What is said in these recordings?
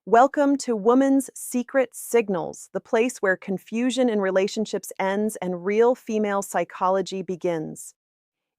Welcome to Woman's Secret Signals, the place where confusion in relationships ends and real female psychology begins.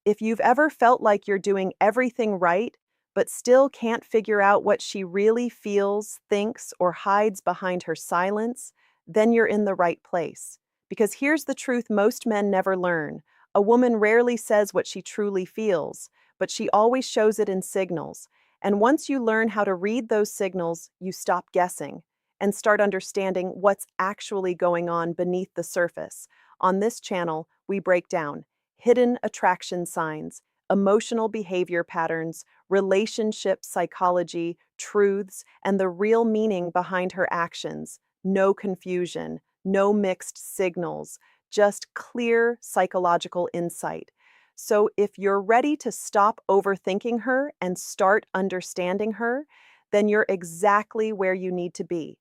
If you've ever felt like you're doing everything right, but still can't figure out what she really feels, thinks, or hides behind her silence, then you're in the right place. Because here's the truth most men never learn. A woman rarely says what she truly feels, but she always shows it in signals. And once you learn how to read those signals, you stop guessing and start understanding what's actually going on beneath the surface. On this channel, we break down hidden attraction signs, emotional behavior patterns, relationship psychology, truths, and the real meaning behind her actions. No confusion, no mixed signals, just clear psychological insight. So, if you're ready to stop overthinking her and start understanding her, then you're exactly where you need to be.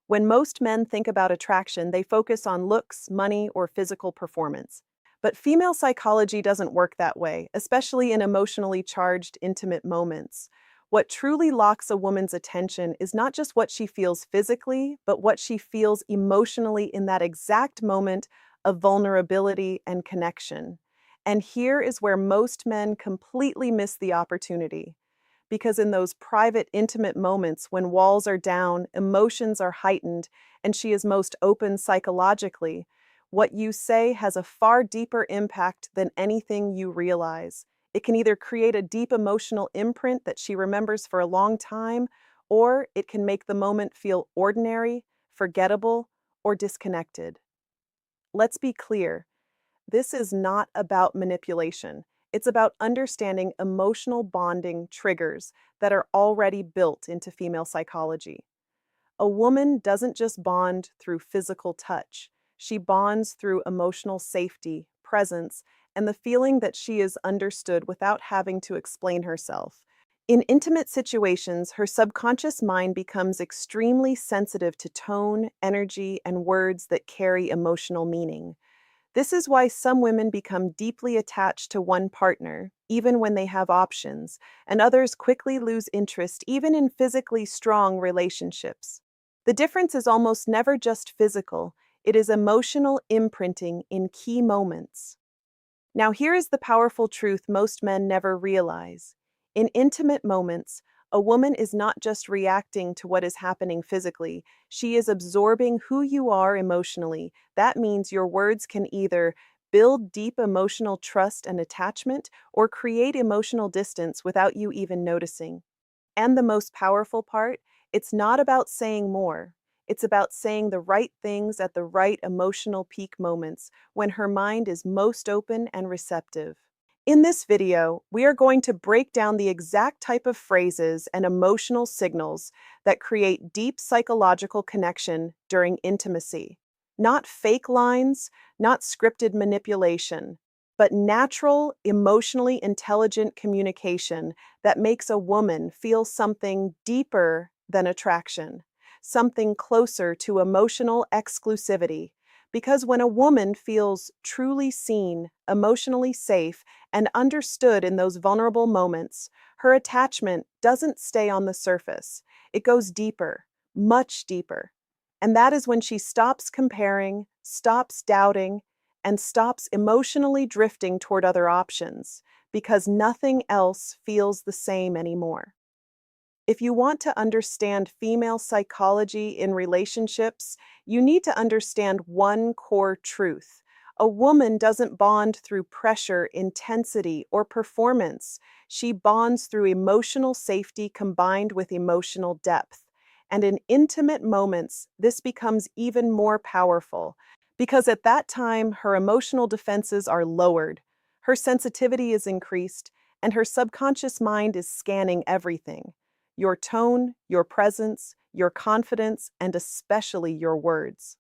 When most men think about attraction, they focus on looks, money, or physical performance. But female psychology doesn't work that way, especially in emotionally charged, intimate moments. What truly locks a woman's attention is not just what she feels physically, but what she feels emotionally in that exact moment of vulnerability and connection. And here is where most men completely miss the opportunity. Because in those private, intimate moments when walls are down, emotions are heightened, and she is most open psychologically, what you say has a far deeper impact than anything you realize. It can either create a deep emotional imprint that she remembers for a long time, or it can make the moment feel ordinary, forgettable, or disconnected. Let's be clear. This is not about manipulation. It's about understanding emotional bonding triggers that are already built into female psychology. A woman doesn't just bond through physical touch, she bonds through emotional safety, presence, and the feeling that she is understood without having to explain herself. In intimate situations, her subconscious mind becomes extremely sensitive to tone, energy, and words that carry emotional meaning. This is why some women become deeply attached to one partner, even when they have options, and others quickly lose interest even in physically strong relationships. The difference is almost never just physical, it is emotional imprinting in key moments. Now, here is the powerful truth most men never realize. In intimate moments, a woman is not just reacting to what is happening physically, she is absorbing who you are emotionally. That means your words can either build deep emotional trust and attachment or create emotional distance without you even noticing. And the most powerful part, it's not about saying more. It's about saying the right things at the right emotional peak moments when her mind is most open and receptive. In this video, we are going to break down the exact type of phrases and emotional signals that create deep psychological connection during intimacy. Not fake lines, not scripted manipulation, but natural, emotionally intelligent communication that makes a woman feel something deeper than attraction, something closer to emotional exclusivity. Because when a woman feels truly seen, emotionally safe, and understood in those vulnerable moments, her attachment doesn't stay on the surface. It goes deeper, much deeper. And that is when she stops comparing, stops doubting, and stops emotionally drifting toward other options because nothing else feels the same anymore. If you want to understand female psychology in relationships, you need to understand one core truth. A woman doesn't bond through pressure, intensity, or performance. She bonds through emotional safety combined with emotional depth. And in intimate moments, this becomes even more powerful because at that time, her emotional defenses are lowered, her sensitivity is increased, and her subconscious mind is scanning everything: your tone, your presence, your confidence, and especially your words.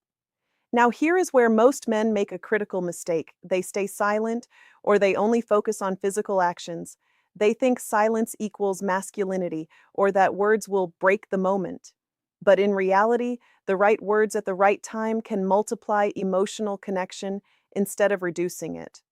Now, here is where most men make a critical mistake. They stay silent or they only focus on physical actions. They think silence equals masculinity or that words will break the moment. But in reality, the right words at the right time can multiply emotional connection instead of reducing it.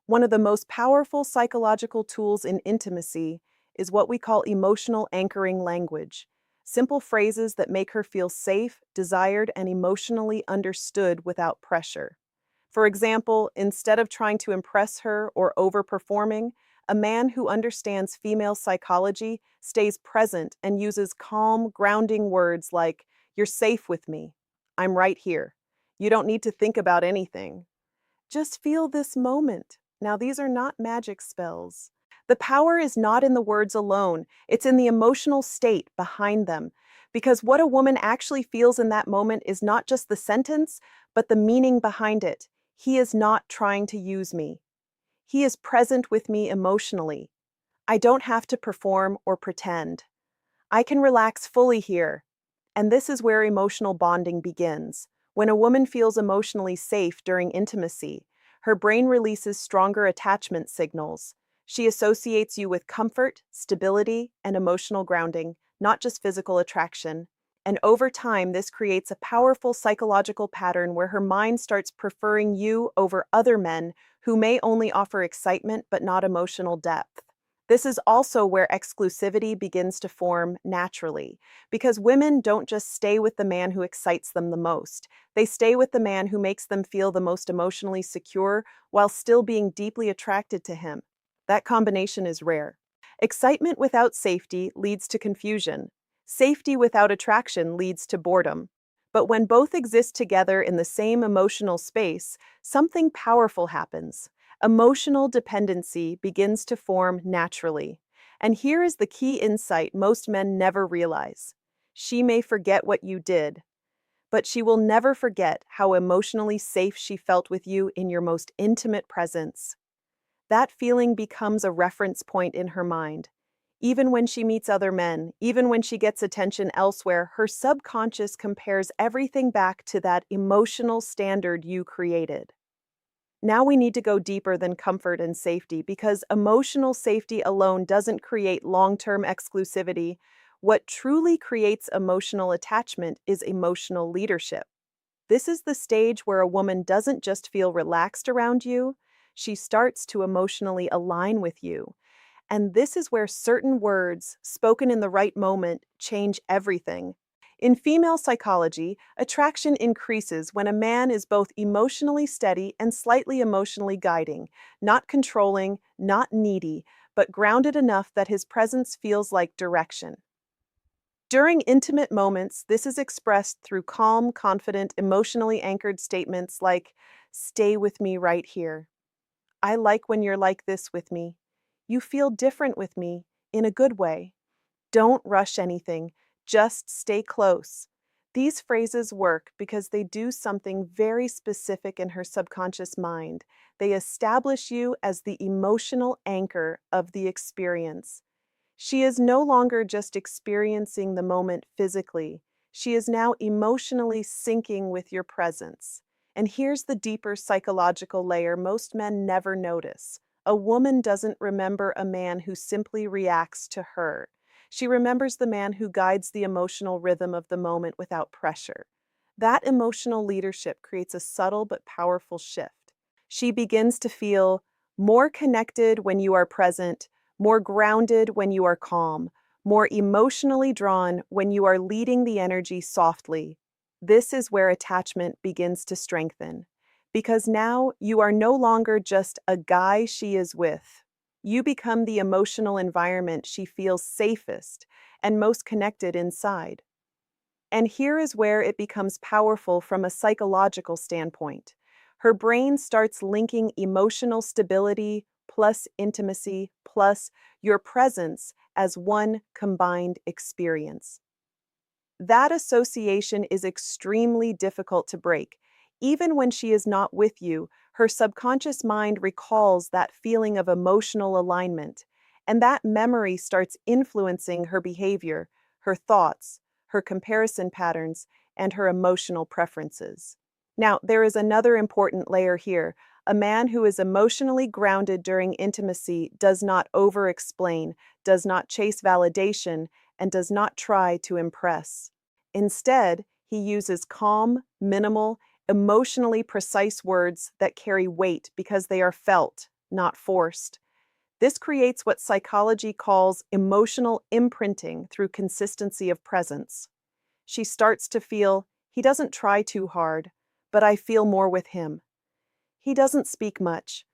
One of the most powerful psychological tools in intimacy is what we call emotional anchoring language. simple phrases that make her feel safe, desired, and emotionally understood without pressure. For example, instead of trying to impress her or overperforming, a man who understands female psychology stays present and uses calm, grounding words like, "You're safe with me. I'm right here. You don't need to think about anything. Just feel this moment." Now, these are not magic spells. The power is not in the words alone, it's in the emotional state behind them. Because what a woman actually feels in that moment is not just the sentence, but the meaning behind it. He is not trying to use me. He is present with me emotionally. I don't have to perform or pretend. I can relax fully here. And this is where emotional bonding begins. When a woman feels emotionally safe during intimacy, her brain releases stronger attachment signals. She associates you with comfort, stability, and emotional grounding, not just physical attraction. And over time, this creates a powerful psychological pattern where her mind starts preferring you over other men who may only offer excitement but not emotional depth. This is also where exclusivity begins to form naturally, because women don't just stay with the man who excites them the most. They stay with the man who makes them feel the most emotionally secure while still being deeply attracted to him. That combination is rare. Excitement without safety leads to confusion. Safety without attraction leads to boredom. But when both exist together in the same emotional space, something powerful happens. Emotional dependency begins to form naturally. And here is the key insight most men never realize. She may forget what you did, but she will never forget how emotionally safe she felt with you in your most intimate presence. That feeling becomes a reference point in her mind. Even when she meets other men, even when she gets attention elsewhere, her subconscious compares everything back to that emotional standard you created. Now we need to go deeper than comfort and safety because emotional safety alone doesn't create long-term exclusivity. What truly creates emotional attachment is emotional leadership. This is the stage where a woman doesn't just feel relaxed around you, she starts to emotionally align with you. And this is where certain words, spoken in the right moment, change everything. In female psychology, attraction increases when a man is both emotionally steady and slightly emotionally guiding, not controlling, not needy, but grounded enough that his presence feels like direction. During intimate moments, this is expressed through calm, confident, emotionally anchored statements like, "Stay with me right here. I like when you're like this with me. You feel different with me, in a good way. Don't rush anything, just stay close." These phrases work because they do something very specific in her subconscious mind. They establish you as the emotional anchor of the experience. She is no longer just experiencing the moment physically. She is now emotionally syncing with your presence. And here's the deeper psychological layer most men never notice. A woman doesn't remember a man who simply reacts to her. She remembers the man who guides the emotional rhythm of the moment without pressure. That emotional leadership creates a subtle but powerful shift. She begins to feel more connected when you are present, more grounded when you are calm, more emotionally drawn when you are leading the energy softly. This is where attachment begins to strengthen. Because now you are no longer just a guy she is with. You become the emotional environment she feels safest and most connected inside. And here is where it becomes powerful from a psychological standpoint. Her brain starts linking emotional stability plus intimacy plus your presence as one combined experience. That association is extremely difficult to break. Even when she is not with you, her subconscious mind recalls that feeling of emotional alignment, and that memory starts influencing her behavior, her thoughts, her comparison patterns, and her emotional preferences. Now, there is another important layer here. A man who is emotionally grounded during intimacy does not over-explain, does not chase validation, and does not try to impress. Instead, he uses calm, minimal, emotionally precise words that carry weight because they are felt, not forced. This creates what psychology calls emotional imprinting through consistency of presence. She starts to feel, he doesn't try too hard, but I feel more with him. He doesn't speak much,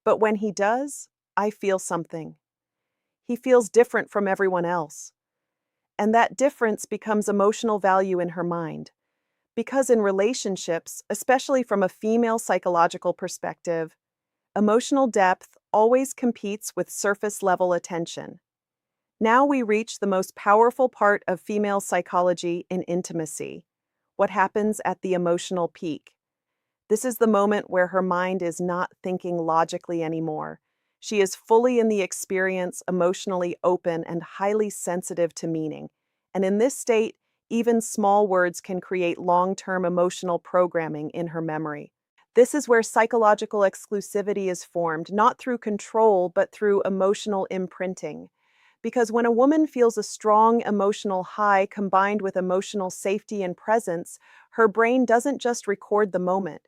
but when he does, I feel something. He feels different from everyone else. And that difference becomes emotional value in her mind. Because in relationships, especially from a female psychological perspective, emotional depth always competes with surface level attention. Now we reach the most powerful part of female psychology in intimacy, what happens at the emotional peak. This is the moment where her mind is not thinking logically anymore. She is fully in the experience, emotionally open, and highly sensitive to meaning. And in this state, even small words can create long-term emotional programming in her memory. This is where psychological exclusivity is formed, not through control, but through emotional imprinting. Because when a woman feels a strong emotional high combined with emotional safety and presence, her brain doesn't just record the moment,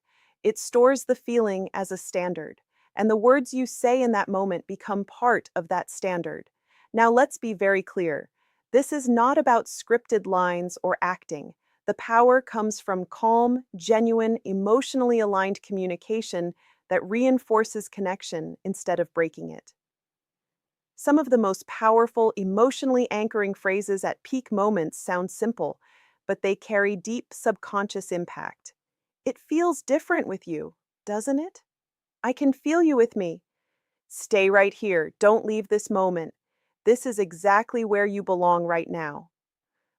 it stores the feeling as a standard. And the words you say in that moment become part of that standard. Now, let's be very clear. This is not about scripted lines or acting. The power comes from calm, genuine, emotionally aligned communication that reinforces connection instead of breaking it. Some of the most powerful, emotionally anchoring phrases at peak moments sound simple, but they carry deep subconscious impact. It feels different with you, doesn't it? I can feel you with me. Stay right here. Don't leave this moment. This is exactly where you belong right now.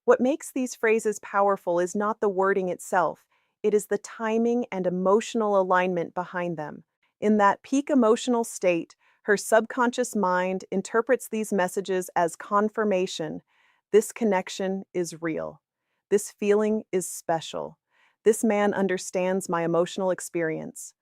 What makes these phrases powerful is not the wording itself, it is the timing and emotional alignment behind them. In that peak emotional state, her subconscious mind interprets these messages as confirmation. This connection is real. This feeling is special. This man understands my emotional experience.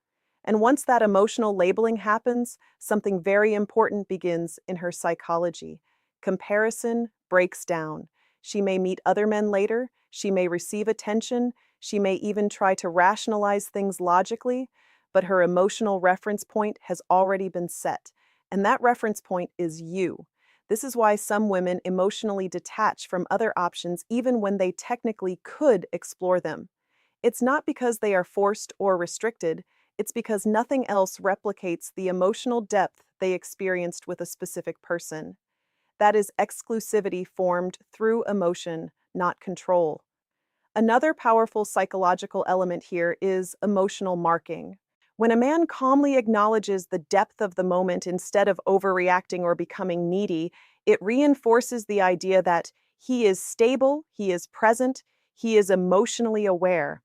And once that emotional labeling happens, something very important begins in her psychology. Comparison breaks down. She may meet other men later, she may receive attention, she may even try to rationalize things logically, but her emotional reference point has already been set. And that reference point is you. This is why some women emotionally detach from other options even when they technically could explore them. It's not because they are forced or restricted, it's because nothing else replicates the emotional depth they experienced with a specific person. That is exclusivity formed through emotion, not control. Another powerful psychological element here is emotional marking. When a man calmly acknowledges the depth of the moment instead of overreacting or becoming needy, it reinforces the idea that he is stable, he is present, he is emotionally aware.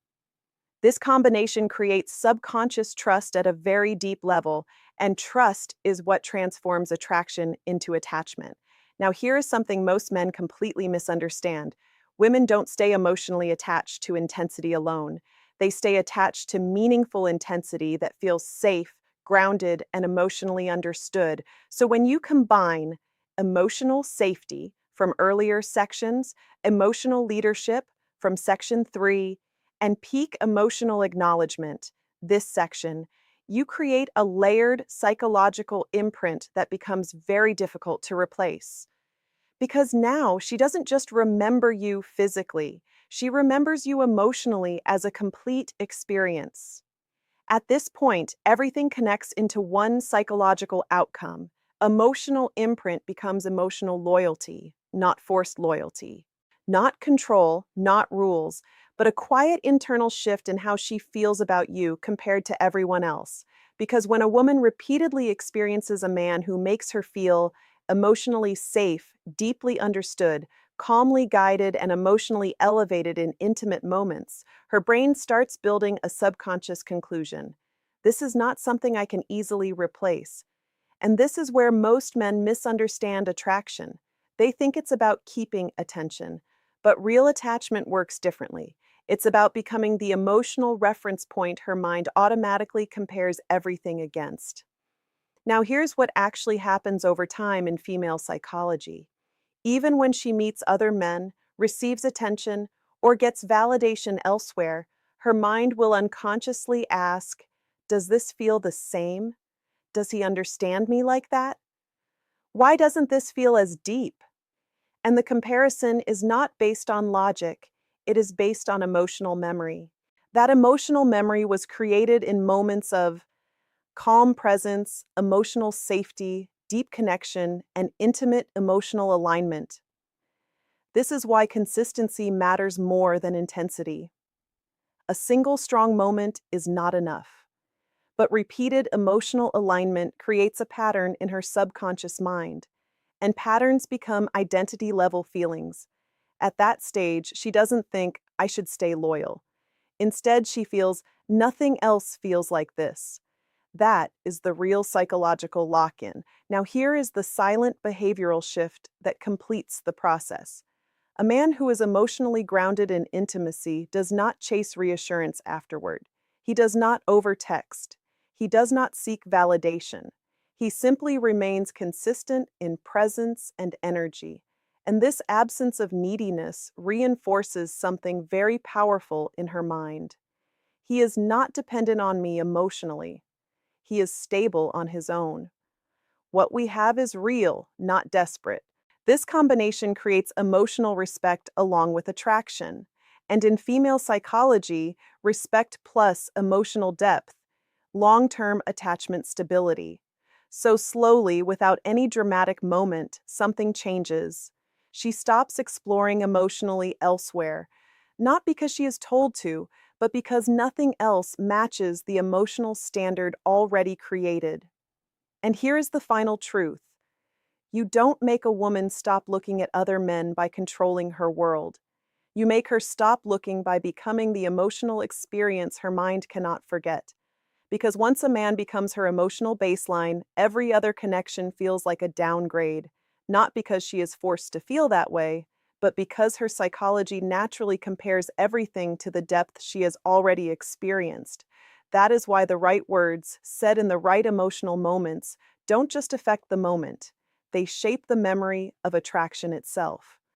This combination creates subconscious trust at a very deep level, and trust is what transforms attraction into attachment. Now, here is something most men completely misunderstand. Women don't stay emotionally attached to intensity alone. They stay attached to meaningful intensity that feels safe, grounded, and emotionally understood. So when you combine emotional safety from earlier sections, emotional leadership from section 3, and peak emotional acknowledgement, this section, you create a layered psychological imprint that becomes very difficult to replace. Because now she doesn't just remember you physically, she remembers you emotionally as a complete experience. At this point, everything connects into one psychological outcome. Emotional imprint becomes emotional loyalty, not forced loyalty. Not control, not rules, but a quiet internal shift in how she feels about you compared to everyone else. Because when a woman repeatedly experiences a man who makes her feel emotionally safe, deeply understood, calmly guided, and emotionally elevated in intimate moments, her brain starts building a subconscious conclusion. This is not something I can easily replace. And this is where most men misunderstand attraction. They think it's about keeping attention, but real attachment works differently. It's about becoming the emotional reference point her mind automatically compares everything against. Now, here's what actually happens over time in female psychology. Even when she meets other men, receives attention, or gets validation elsewhere, her mind will unconsciously ask, does this feel the same? Does he understand me like that? Why doesn't this feel as deep? And the comparison is not based on logic, it is based on emotional memory. That emotional memory was created in moments of calm presence, emotional safety, deep connection, and intimate emotional alignment. This is why consistency matters more than intensity. A single strong moment is not enough, but repeated emotional alignment creates a pattern in her subconscious mind, and patterns become identity level feelings. At that stage, she doesn't think, I should stay loyal. Instead, she feels, nothing else feels like this. That is the real psychological lock in. Now, here is the silent behavioral shift that completes the process. A man who is emotionally grounded in intimacy does not chase reassurance afterward. He does not overtext. He does not seek validation. He simply remains consistent in presence and energy. And this absence of neediness reinforces something very powerful in her mind. He is not dependent on me emotionally. He is stable on his own. What we have is real, not desperate. This combination creates emotional respect along with attraction. And in female psychology, respect plus emotional depth, long-term attachment stability. So slowly, without any dramatic moment, something changes. She stops exploring emotionally elsewhere, not because she is told to, but because nothing else matches the emotional standard already created. And here is the final truth. You don't make a woman stop looking at other men by controlling her world. You make her stop looking by becoming the emotional experience her mind cannot forget. Because once a man becomes her emotional baseline, every other connection feels like a downgrade, not because she is forced to feel that way, but because her psychology naturally compares everything to the depth she has already experienced. That is why the right words, said in the right emotional moments, don't just affect the moment, they shape the memory of attraction itself.